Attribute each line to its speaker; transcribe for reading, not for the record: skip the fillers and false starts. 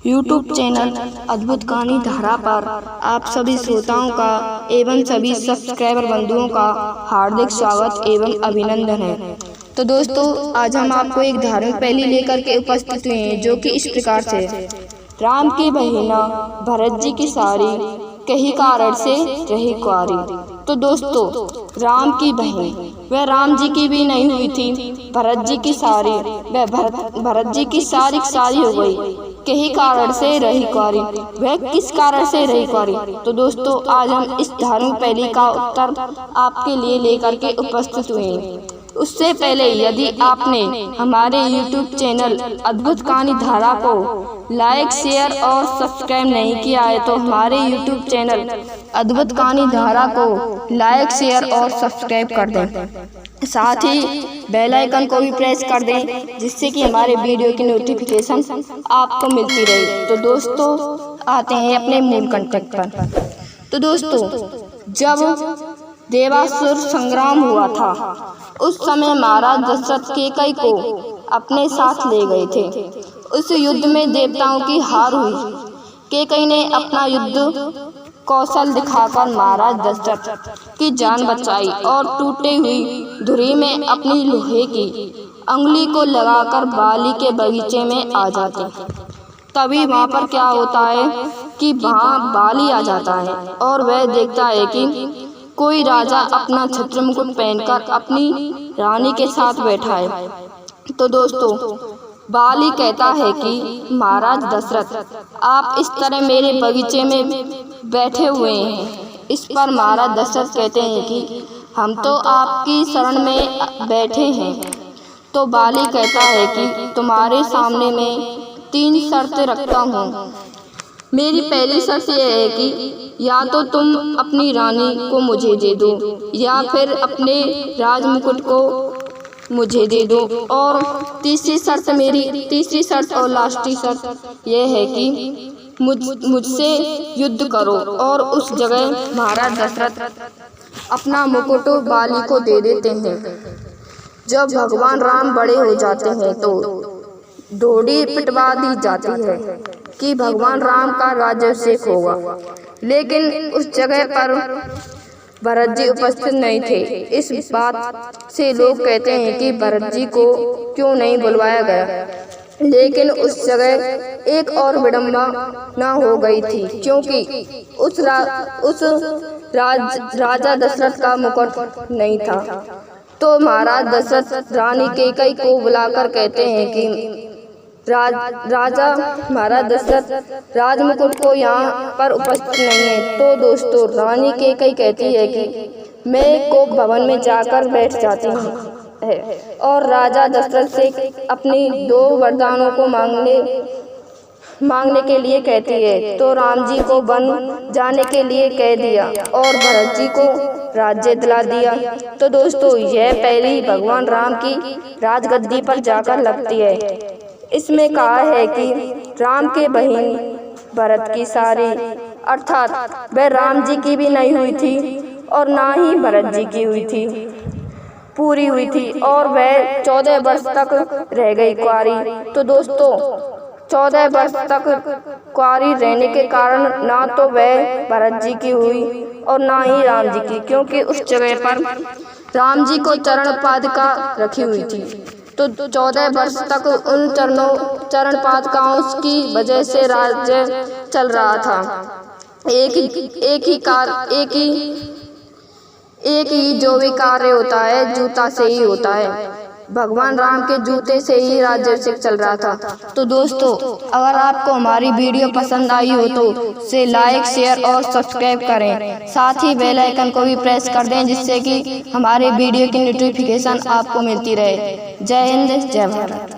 Speaker 1: YouTube channel अद्भुत कहानी धारा पर आप सभी श्रोताओं का एवं सभी सब्सक्राइबर बंधुओं का हार्दिक स्वागत एवं अभिनंदन है। तो दोस्तों, आज हम आपको एक धार्मिक पहेली लेकर के उपस्थित हुए हैं, जो कि इस प्रकार से है। राम की बहिना भरत जी की सारी, कही कारण से रही कुंवारी। तो दोस्तों, राम की बहन वह राम जी की भी नहीं हुई थी, भरत जी की सारी वह भरत जी की सारी हो गई, कही कारण से रही कुंवारी। वह किस कारण से रही कुंवारी? तो दोस्तों, आज हम इस धार्मिक पहेली का उत्तर आपके लिए लेकर के उपस्थित हुए हैं। उससे पहले यदि आपने हमारे YouTube चैनल अद्भुत कहानी धारा को लाइक, शेयर और सब्सक्राइब नहीं किया है, तो हमारे YouTube चैनल अद्भुत कहानी धारा को लाइक, शेयर और सब्सक्राइब कर दें। साथ ही बेल आइकन को भी प्रेस कर दें, जिससे कि हमारे वीडियो की नोटिफिकेशन आपको मिलती रहे। तो दोस्तों, आते हैं अपने मूल कंटेंट पर। तो दोस्तों, जब देवासुर संग्राम हुआ था, उस समय महाराज दशरथ कैकई को अपने साथ ले गए थे। उस युद्ध में देवताओं की हार हुई। कैकई ने अपना युद्ध कौशल दिखाकर महाराज दशरथ की जान बचाई और टूटी हुई धुरी में अपनी लोहे की अंगुली को लगाकर बाली के बगीचे में आ जाते। तभी वहाँ पर क्या होता है कि वहाँ बाली आ जाता है और वह देखता है कि कोई राजा अपना छत्र मुकुट पहनकर अपनी रानी के साथ बैठा है। तो दोस्तों, बाली कहता है कि महाराज दशरथ, आप इस तरह मेरे बगीचे में बैठे हुए हैं। इस पर महाराज दशरथ कहते हैं कि हम तो आपकी शरण में बैठे हैं। तो बाली कहता है कि तुम्हारे सामने मैं 3 शर्तें रखता हूँ। मेरी पहली शर्त यह है कि या तो तुम अपनी रानी को मुझे दे दो, या फिर अपने राजमुकुट को मुझे दे दो, और तीसरी शर्त और लास्टी शर्त यह है कि मुझसे युद्ध करो। और उस जगह महाराज दशरथ अपना मुकुट बाली को दे देते हैं। जब भगवान राम बड़े हो जाते हैं तो डोरी पिटवा दी जाती है कि भगवान राम का राज्याभिषेक होगा, लेकिन उस जगह पर भरत जी उपस्थित नहीं थे। इस बात से लोग कहते हैं कि भरत जी को क्यों नहीं बुलवाया गया। लेकिन उस जगह एक और विडंबना हो गई थी, क्योंकि उस राजा दशरथ का मुकुट नहीं था। तो महाराज दशरथ रानी कैकई को बुलाकर कहते हैं कि राजा महाराज दशरथ राजमुकुट को यहाँ पर उपस्थित नहीं है। तो दोस्तों, रानी कैकई कहती है कि मैं कोप भवन में जाकर बैठ जाती हूँ और राजा दशरथ से अपनी 2 वरदानों को मांगने के लिए कहती है। तो राम जी को वन जाने के लिए कह दिया और भरत जी को राज्य दिला दिया। तो दोस्तों, यह पहली भगवान राम की राजगद्दी पर जाकर लगती है। इसमें कहा है कि राम के बहन भरत की सारी, अर्थात वह राम जी की भी नहीं हुई थी और ना ही भरत जी की पूरी हुई थी, और वह 14 वर्ष तक रह गई कुंवारी। तो दोस्तों, 14 वर्ष तक कुंवारी रहने के कारण ना तो वह भरत जी की हुई और ना ही राम जी की, क्योंकि उस जगह पर राम जी को चरण पादुका रखी हुई थी। तो 14 वर्ष तक उन चरण पादुकाओं की वजह से राज्य चल रहा था। एक ही जो भी कार्य होता है जूता से ही होता है। भगवान राम के जूते से ही राज्याभिषेक चल रहा था। तो दोस्तों, अगर आपको हमारी वीडियो पसंद आई हो तो उसे लाइक, शेयर और सब्सक्राइब करें। साथ ही बेल आइकन को भी प्रेस कर दें, जिससे कि हमारे वीडियो की नोटिफिकेशन आपको मिलती रहे। जय हिंद, जय भारत।